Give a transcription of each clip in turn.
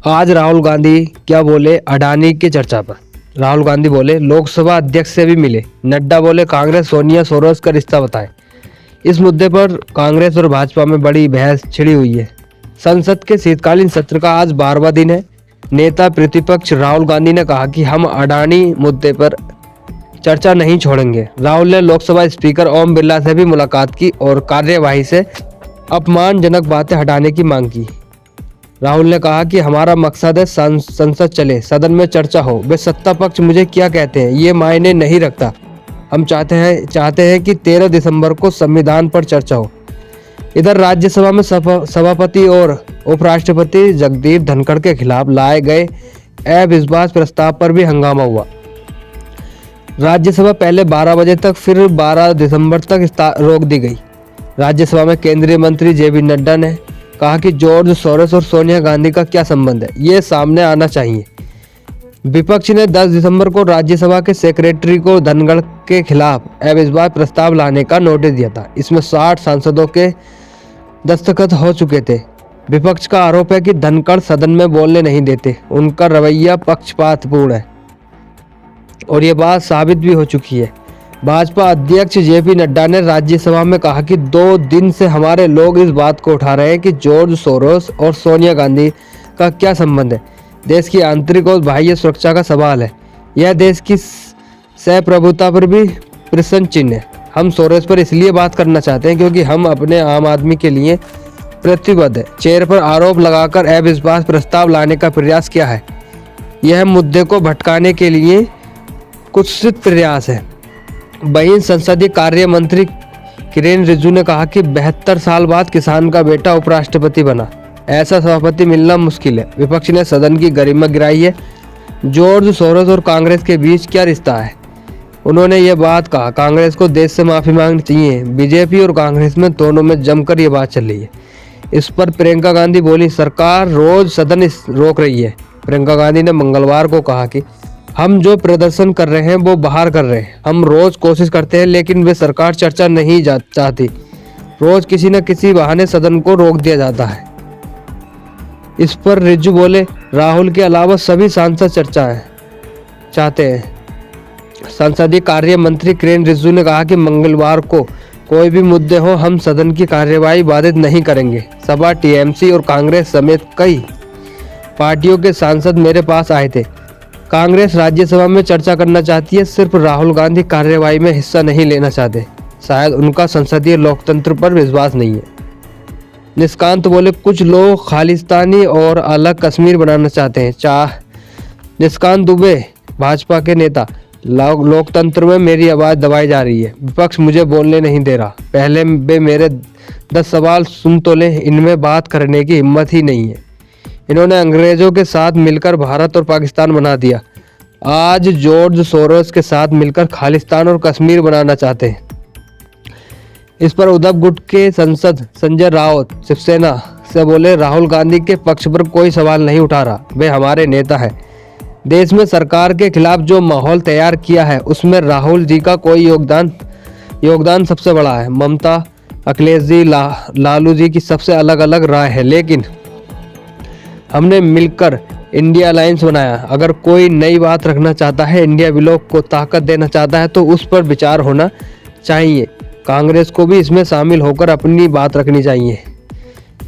आज राहुल गांधी क्या बोले अडानी की चर्चा पर। राहुल गांधी बोले लोकसभा अध्यक्ष से भी मिले। नड्डा बोले कांग्रेस सोनिया सोरोस का रिश्ता बताए। इस मुद्दे पर कांग्रेस और भाजपा में बड़ी बहस छिड़ी हुई है। संसद के शीतकालीन सत्र का आज 12वां दिन है। नेता प्रतिपक्ष राहुल गांधी ने कहा कि हम अडानी मुद्दे पर चर्चा नहीं छोड़ेंगे। राहुल ने लोकसभा स्पीकर ओम बिरला से भी मुलाकात की और कार्यवाही से अपमानजनक बातें हटाने की मांग की। राहुल ने कहा कि हमारा मकसद है संसद चले, सदन में चर्चा हो। वे सत्ता पक्ष मुझे क्या कहते हैं ये मायने नहीं रखता। हम चाहते हैं कि 13 दिसंबर को संविधान पर चर्चा हो। इधर राज्यसभा में सभापति और उपराष्ट्रपति जगदीप धनखड़ के खिलाफ लाए गए अविश्वास प्रस्ताव पर भी हंगामा हुआ। राज्यसभा पहले 12 बजे तक फिर 12 दिसंबर तक रोक दी गई। राज्यसभा में केंद्रीय मंत्री जेपी नड्डा ने कहा कि जॉर्ज सोरोस और सोनिया गांधी का क्या संबंध है, ये सामने आना चाहिए। विपक्ष ने 10 दिसंबर को राज्यसभा के सेक्रेटरी को धनखड़ के खिलाफ अविश्वास प्रस्ताव लाने का नोटिस दिया था। इसमें 60 सांसदों के दस्तखत हो चुके थे। विपक्ष का आरोप है कि धनखड़ सदन में बोलने नहीं देते। उनका रवैया पक्षपातपूर्ण है और ये बात साबित भी हो चुकी है। भाजपा अध्यक्ष जेपी नड्डा ने राज्यसभा में कहा कि 2 दिन से हमारे लोग इस बात को उठा रहे हैं कि जॉर्ज सोरोस और सोनिया गांधी का क्या संबंध है। देश की आंतरिक और बाह्य सुरक्षा का सवाल है। यह देश की सहप्रभुता पर भी प्रश्न चिन्ह है। हम सोरोस पर इसलिए बात करना चाहते हैं क्योंकि हम अपने आम आदमी के लिए प्रतिबद्ध है। चेयर पर आरोप लगाकर अविश्वास प्रस्ताव लाने का प्रयास किया है। यह मुद्दे को भटकाने के लिए कुत्सित प्रयास है। वहीं संसदीय कार्य मंत्री किरेन रिजिजू ने कहा कि 72 साल बाद किसान का बेटा उपराष्ट्रपति बना। ऐसा सभापति मिलना मुश्किल है। विपक्ष ने सदन की गरिमा गिराई है। जॉर्ज सोरोस और कांग्रेस के बीच क्या रिश्ता है, उन्होंने ये बात कहा। कांग्रेस को देश से माफी मांगनी चाहिए। बीजेपी और कांग्रेस में दोनों में जमकर ये बात चल रही है। इस पर प्रियंका गांधी बोली सरकार रोज सदन रोक रही है। प्रियंका गांधी ने मंगलवार को कहा कि हम जो प्रदर्शन कर रहे हैं वो बाहर कर रहे हैं। हम रोज कोशिश करते हैं लेकिन वे सरकार चर्चा नहीं चाहती। रोज किसी न किसी बहाने सदन को रोक दिया जाता है। इस पर रिजिजू बोले राहुल के अलावा सभी सांसद चर्चा चाहते हैं। संसदीय कार्य मंत्री किरेन रिजिजू ने कहा कि मंगलवार को कोई भी मुद्दे हो हम सदन की कार्यवाही बाधित नहीं करेंगे। सपा, टीएमसी और कांग्रेस समेत कई पार्टियों के सांसद मेरे पास आए थे। कांग्रेस राज्यसभा में चर्चा करना चाहती है, सिर्फ राहुल गांधी कार्यवाही में हिस्सा नहीं लेना चाहते। शायद उनका संसदीय लोकतंत्र पर विश्वास नहीं है। निष्कांत बोले कुछ लोग खालिस्तानी और अलग कश्मीर बनाना चाहते हैं। निष्कांत दुबे भाजपा के नेता, लोकतंत्र में मेरी आवाज़ दबाई जा रही है। विपक्ष मुझे बोलने नहीं दे रहा। पहले वे मेरे 10 सवाल सुन तो लें, इनमें बात करने की हिम्मत ही नहीं है। इन्होंने अंग्रेजों के साथ मिलकर भारत और पाकिस्तान बना दिया। आज जॉर्ज सोरोस के साथ मिलकर खालिस्तान और कश्मीर बनाना चाहते हैं। इस पर उद्धव गुट के सांसद संजय राउत शिवसेना से बोले राहुल गांधी के पक्ष पर कोई सवाल नहीं उठा रहा। वे हमारे नेता है। देश में सरकार के खिलाफ जो माहौल तैयार किया है उसमें राहुल जी का कोई योगदान सबसे बड़ा है। ममता, अखिलेश जी, लालू जी की सबसे अलग अलग राय है, लेकिन हमने मिलकर इंडिया अलायंस बनाया। अगर कोई नई बात रखना चाहता है, इंडिया ब्लॉक को ताकत देना चाहता है तो उस पर विचार होना चाहिए। कांग्रेस को भी इसमें शामिल होकर अपनी बात रखनी चाहिए।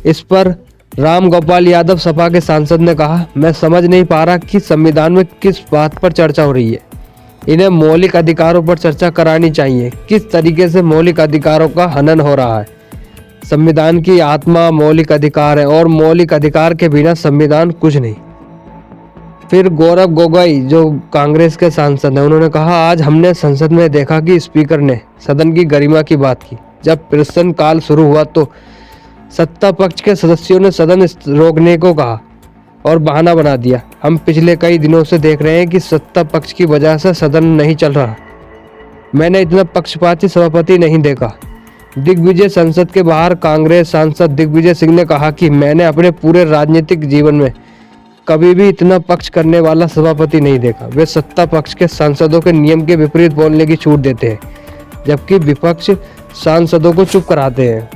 इस पर राम गोपाल यादव सपा के सांसद ने कहा मैं समझ नहीं पा रहा कि संविधान में किस बात पर चर्चा हो रही है। इन्हें मौलिक अधिकारों पर चर्चा करानी चाहिए। किस तरीके से मौलिक अधिकारों का हनन हो रहा है। संविधान की आत्मा मौलिक अधिकार है और मौलिक अधिकार के बिना संविधान कुछ नहीं। फिर गौरव गोगोई जो कांग्रेस के सांसद हैं, उन्होंने कहा आज हमने संसद में देखा कि स्पीकर ने सदन की गरिमा की बात की। जब प्रश्नकाल शुरू हुआ तो सत्ता पक्ष के सदस्यों ने सदन रोकने को कहा और बहाना बना दिया। हम पिछले कई दिनों से देख रहे हैं कि सत्ता पक्ष की वजह से सदन नहीं चल रहा। मैंने इतना पक्षपाती सभापति नहीं देखा। दिग्विजय संसद के बाहर कांग्रेस सांसद दिग्विजय सिंह ने कहा कि मैंने अपने पूरे राजनीतिक जीवन में कभी भी इतना पक्ष करने वाला सभापति नहीं देखा। वे सत्ता पक्ष के सांसदों के नियम के विपरीत बोलने की छूट देते हैं, जबकि विपक्ष सांसदों को चुप कराते हैं।